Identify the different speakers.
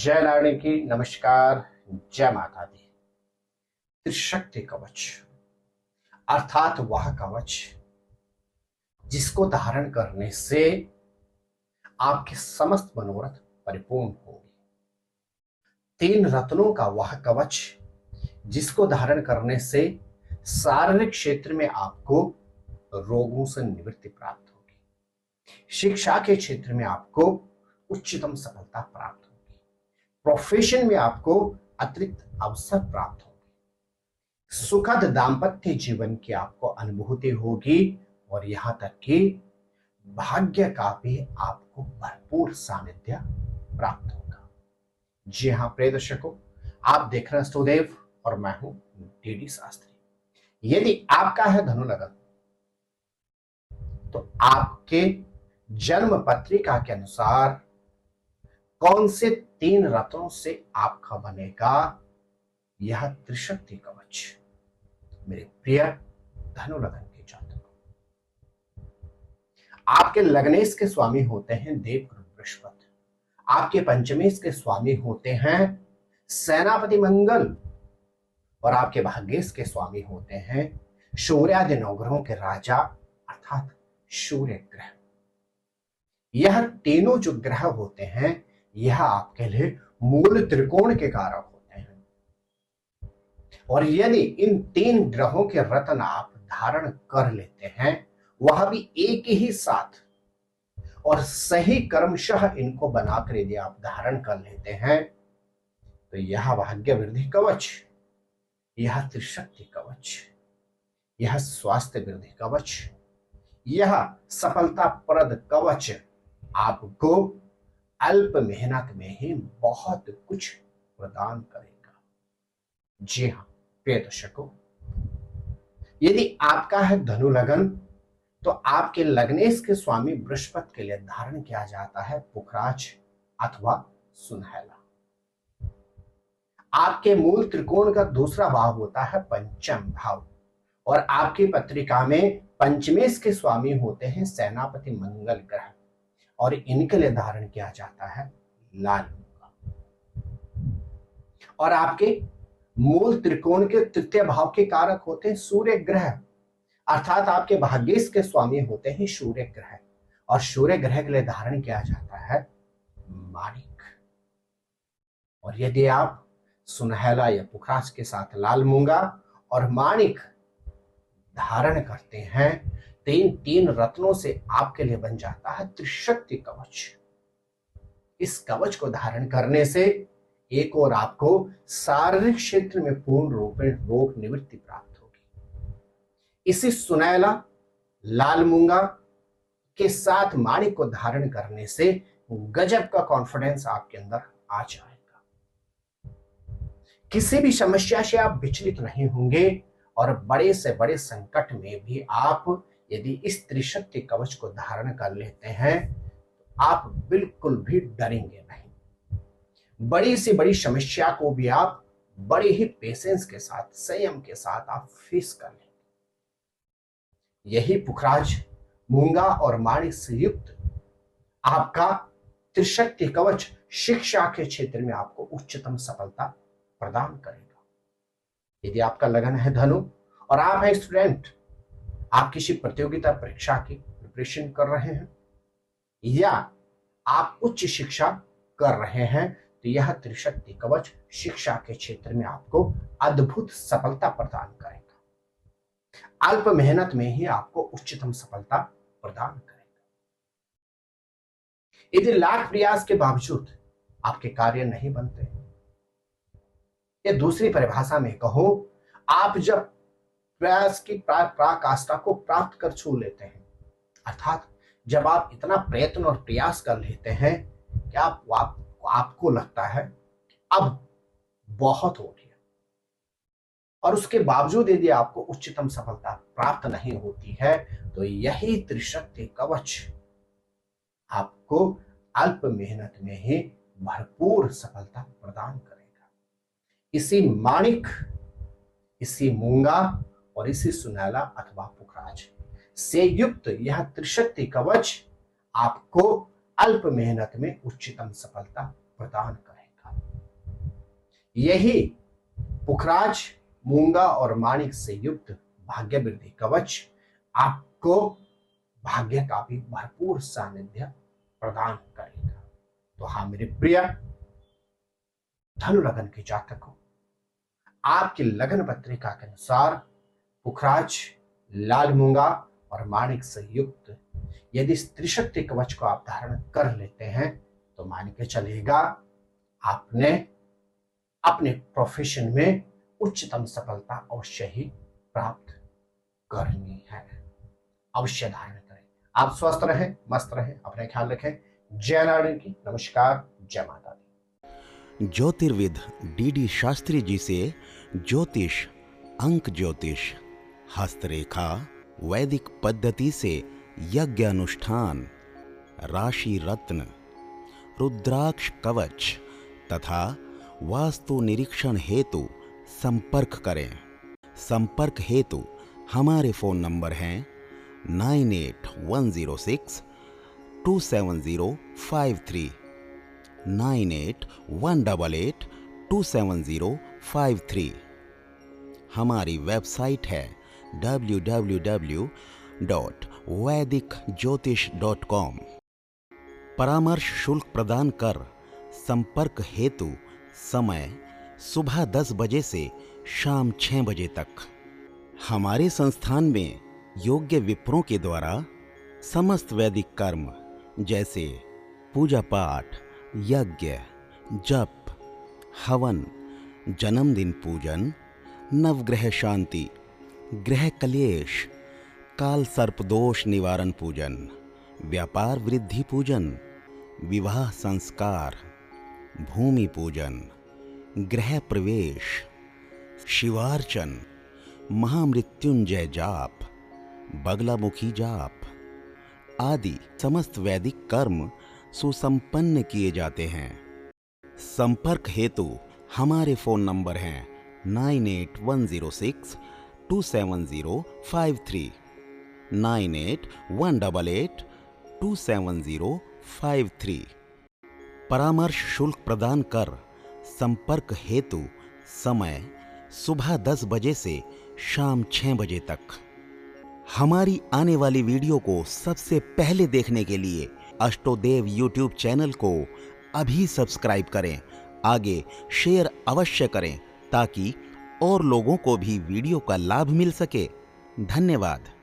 Speaker 1: जय नारायण की नमस्कार। जय माता दी। त्रिशक्ति कवच अर्थात वह कवच जिसको धारण करने से आपके समस्त मनोरथ परिपूर्ण होंगे। 3 रत्नों का वह कवच जिसको धारण करने से शारीरिक क्षेत्र में आपको रोगों से निवृत्ति प्राप्त होगी। शिक्षा के क्षेत्र में आपको उच्चतम सफलता प्राप्त होगी। प्रोफेशन में आपको अतिरिक्त अवसर प्राप्त होगी। सुखद दाम्पत्य जीवन की आपको अनुभूति होगी और यहां तक कि भाग्य का भी आपको भरपूर सानिध्य प्राप्त होगा। जी हां प्रिय दर्शकों, आप देख रहे हैं सुदेव और मैं हूं डीडी शास्त्री। यदि आपका है धनु लगन तो आपके जन्म पत्रिका के अनुसार कौन से 3 रत्नों से आपका बनेगा यह त्रिशक्ति कवच। मेरे प्रिय धनु लगन के जातक, आपके लग्नेश के स्वामी होते हैं देवगुरु बृहस्पति, आपके पंचमेश के स्वामी होते हैं सेनापति मंगल और आपके भाग्येश के स्वामी होते हैं सूर्यादि नवग्रहों के राजा अर्थात सूर्य ग्रह। यह तीनों जो ग्रह होते हैं यह आपके लिए मूल त्रिकोण के कारक होते हैं और यदि इन 3 ग्रहों के रत्न आप धारण कर लेते हैं वह भी एक ही साथ और सही क्रमशः इनको बनाकर यदि आप धारण कर लेते हैं तो यह भाग्य वृद्धि कवच, यह त्रिशक्ति कवच, यह स्वास्थ्य वृद्धि कवच, यह सफलताप्रद कवच आपको अल्प मेहनत में ही बहुत कुछ प्रदान करेगा। जी हां प्रिय दर्शकों, यदि आपका है धनु लगन तो आपके लग्नेश के स्वामी बृहस्पति के लिए धारण किया जाता है पुखराज अथवा सुनहला। आपके मूल त्रिकोण का दूसरा भाव होता है पंचम भाव और आपकी पत्रिका में पंचमेश के स्वामी होते हैं सेनापति मंगल ग्रह और इनके लिए धारण किया जाता है लाल मूंगा। और आपके मूल त्रिकोण के तृतीय भाव के कारक होते हैं सूर्य ग्रह अर्थात आपके भाग्येश के स्वामी होते हैं सूर्य ग्रह और सूर्य ग्रह के लिए धारण किया जाता है माणिक। और यदि आप सुनहला या पुखराज के साथ लाल मूंगा और माणिक धारण करते हैं तो इन 3 रत्नों से आपके लिए बन जाता है त्रिशक्ति कवच। इस कवच को धारण करने से एक और आपको शारीरिक क्षेत्र में पूर्ण रूप में रोग निवृत्ति प्राप्त होगी। इसी सुनहला लाल मूंगा के साथ माणिक को धारण करने से गजब का कॉन्फिडेंस आपके अंदर आ जाएगा। किसी भी समस्या से आप विचलित नहीं होंगे और बड़े से बड़े संकट में भी आप यदि इस त्रिशक्ति कवच को धारण कर लेते हैं तो आप बिल्कुल भी डरेंगे नहीं। बड़ी से बड़ी समस्या को भी आप बड़े ही पेशेंस के साथ संयम के साथ आप फेस कर लेंगे। यही पुखराज मूंगा और माणिक से युक्त आपका त्रिशक्ति कवच शिक्षा के क्षेत्र में आपको उच्चतम सफलता प्रदान करेगा। यदि आपका लगन है धनु और आप हैं स्टूडेंट, आप किसी प्रतियोगिता परीक्षा की प्रिपरेशन कर रहे हैं या आप उच्च शिक्षा कर रहे हैं तो यह त्रिशक्ति कवच शिक्षा के क्षेत्र में आपको अद्भुत सफलता प्रदान करेगा। अल्प मेहनत में ही आपको उच्चतम सफलता प्रदान करेगा। यदि लाख प्रयास के बावजूद आपके कार्य नहीं बनते या दूसरी परिभाषा में कहो आप जब प्रयास की पराकाष्ठा को प्राप्त कर छू लेते हैं अर्थात जब आप इतना प्रयत्न और प्रयास कर लेते हैं कि आपको लगता है अब बहुत हो गया और उसके बावजूद यदि आपको उच्चतम सफलता प्राप्त नहीं होती है तो यही त्रिशक्ति कवच आपको अल्प मेहनत में ही भरपूर सफलता प्रदान करेगा। इसी माणिक, इसी मूंगा और इसी सुनहला अथवा पुखराज से युक्त यह त्रिशक्ति कवच आपको अल्प मेहनत में उच्चतम सफलता प्रदान करेगा। यही पुखराज, मूंगा और माणिक से युक्त भाग्य वृद्धि कवच आपको भाग्य का भी भरपूर सानिध्य प्रदान करेगा। तो हाँ मेरे प्रिय धनु लगन के जातकों, आपकी लगन पत्रिका के अनुसार पुखराज, लाल मूंगा और माणिक से युक्त यदि इस त्रिशक्ति कवच को आप धारण कर लेते हैं तो मान के चलेगा आपने अपने प्रोफेशन में उच्चतम सफलता अवश्य ही प्राप्त करनी है। अवश्य धारण करें। आप स्वस्थ रहें, मस्त रहें, अपने ख्याल रखें। जय नारायण की। नमस्कार। जय माता दी।
Speaker 2: ज्योतिर्विद डीडी शास्त्री जी से ज्योतिष, अंक ज्योतिष, हस्तरेखा, वैदिक पद्धति से यज्ञ अनुष्ठान, राशि रत्न, रुद्राक्ष कवच तथा वास्तु निरीक्षण हेतु संपर्क करें। संपर्क हेतु हमारे फोन नंबर हैं 981627027053, 9818827053। हमारी वेबसाइट है www.vedicjyotish.com। परामर्श शुल्क प्रदान कर संपर्क हेतु समय सुबह 10 बजे से शाम 6 बजे तक। हमारे संस्थान में योग्य विप्रों के द्वारा समस्त वैदिक कर्म जैसे पूजा पाठ, यज्ञ, जप, हवन, जन्मदिन पूजन, नवग्रह शांति, ग्रह कलेश, काल सर्प दोष निवारण पूजन, व्यापार वृद्धि पूजन, विवाह संस्कार, भूमि पूजन, गृह प्रवेश, शिवार्चन, महामृत्युंजय जाप, बगलामुखी जाप आदि समस्त वैदिक कर्म सुसंपन्न किए जाते हैं। संपर्क हेतु हमारे फोन नंबर हैं 9810627053, 9818827053। परामर्श शुल्क प्रदान कर संपर्क हेतु समय सुबह 10 बजे से शाम 6 बजे तक। हमारी आने वाली वीडियो को सबसे पहले देखने के लिए अष्टोदेव यूट्यूब चैनल को अभी सब्सक्राइब करें। आगे शेयर अवश्य करें ताकि और लोगों को भी वीडियो का लाभ मिल सके। धन्यवाद।